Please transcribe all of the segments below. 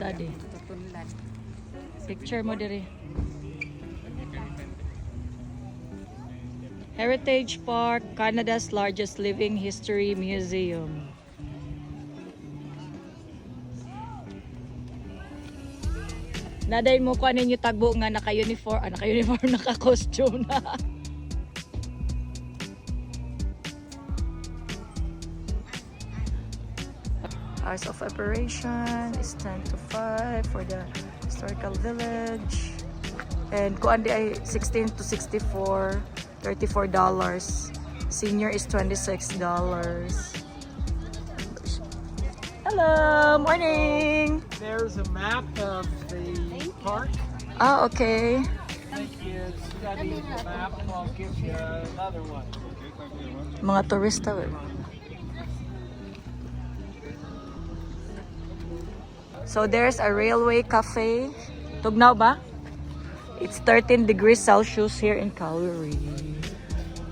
Daddy. Tutunlan. Picture mo diri. Heritage Park, Canada's largest living history museum. Naday mo ko ninyo tagbo nga naka-uniform, naka-uniform, naka-costume na. Hours of operation is 10 to 5 for the historical village. And kuan di ay 16 to 64, $34. Senior is $26. Hello, morning. There's a map of the park. Ah, okay. Thank you. Study the map. I'll give you another one. Mga turista. So there's a railway cafe. Tugnaw ba? It's 13 degrees Celsius here in Calgary.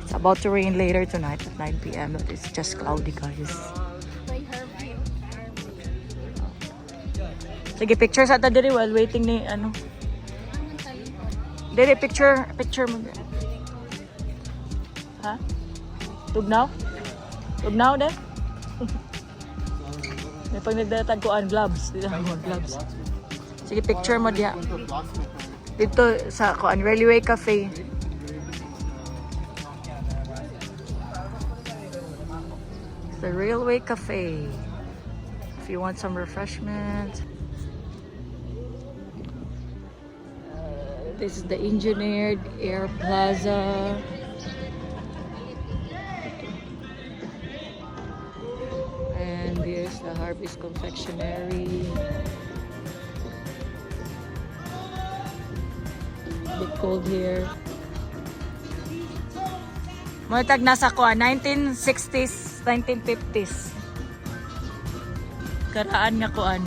It's about to rain later tonight at 9 p.m. But it's just cloudy, guys. Sige, picture sa ata diri while waiting ni ano. Diri, picture mo. Ha? Tugnaw? Tugnaw din? May pag nagdatagkuan, gloves. Dito mo, gloves. Sige, picture mo diha. Dito sa kuan, Railway Cafe. The Railway Cafe. If you want some refreshment. This is the Engineered Air Plaza. And there's the Harvest Confectionery. A bit cold here. Matag nasa kuha, 1960s, 1950s. Karaan nga kuan.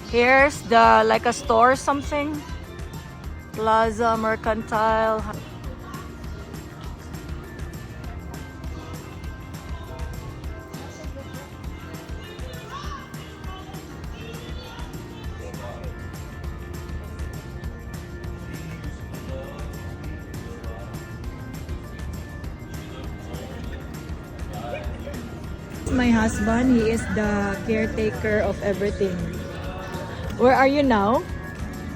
Here's the like a store or something. Plaza Mercantile. My husband, he is the caretaker of everything. Where are you now?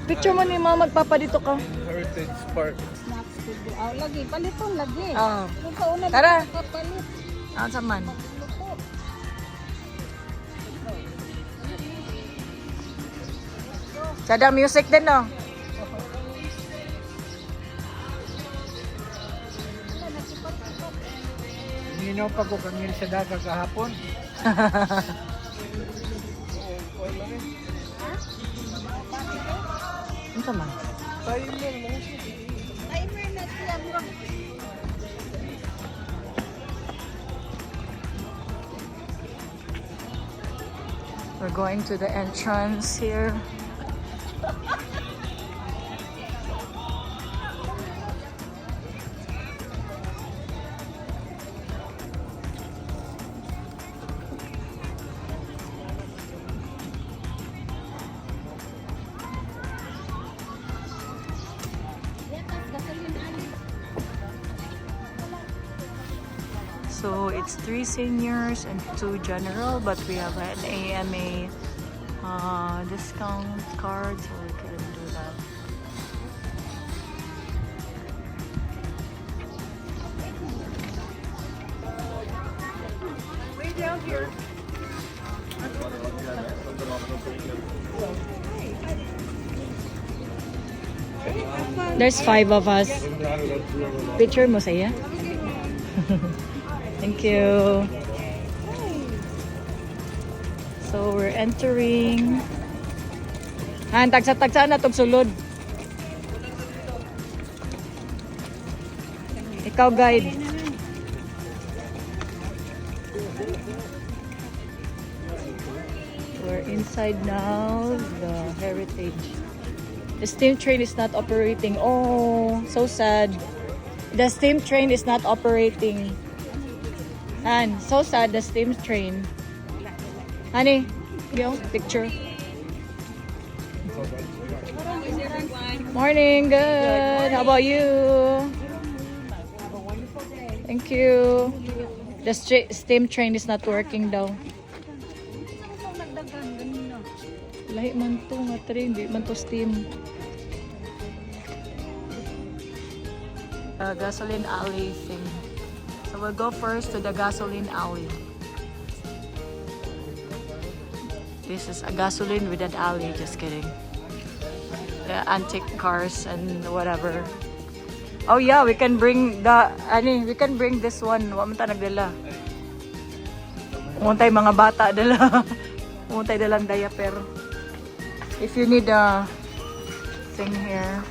Picture mo ni mama, magpapa dito ka. Heritage Park. Snacks studio. Lagi. Paliton lagi. Oh. Kung kauna Tara. papalit. Ano sa man? Luto. Sada music din, no? Ninaw pa ko kami sa dagat kahapon. Ano sa man? Timer na siya mo. We're going to the entrance here. So it's 3 seniors and 2 general, but we have an AMA discount card, so we can do that. Way down here. There's 5 of us. Picture mo saya? Thank you. So we're entering. Tagsa-tagsa na tong sulod. Ikaw guide. We're inside now the heritage. The steam train is not operating. Oh, so sad. The steam train is not operating. And so sad, the steam train. Honey, go, picture. Morning, good. How about you? Thank you. The steam train is not working daw. Lahi man to nga train, di man to steam. Gasoline alley thing. So we'll go first to the gasoline alley. This is a gasoline with an alley, just kidding. The antique cars and whatever. Oh yeah, we can bring we can bring this one. Wa man ta nagdala. Umuntay mga bata dala. Umuntay dalang diaper. If you need a thing here.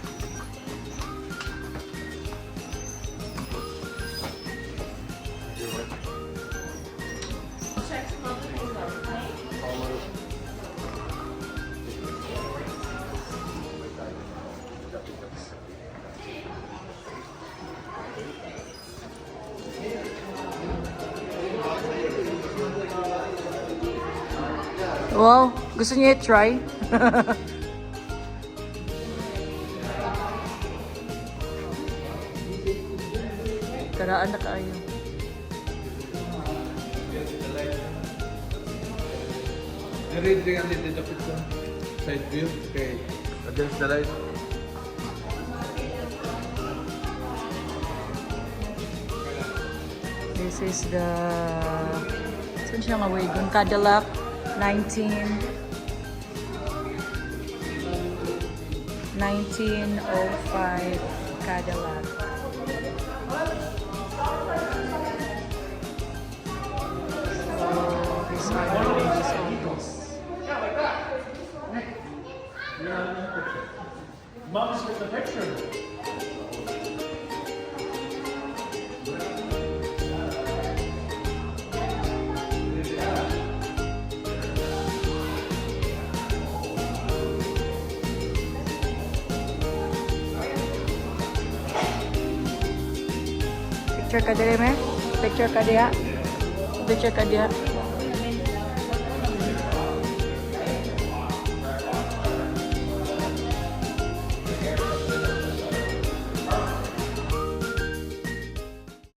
Wow, gusto niyo i-try? Karaan na kayo. Reading and did the picture. Side view. Okay. Against the light. This is the saan siya nga wagon? Cadillac 1905 Cadillac. So these are the ranges on this. Mom's with the picture. Picture ka dire me? Picture ka diha? Picture ka diha?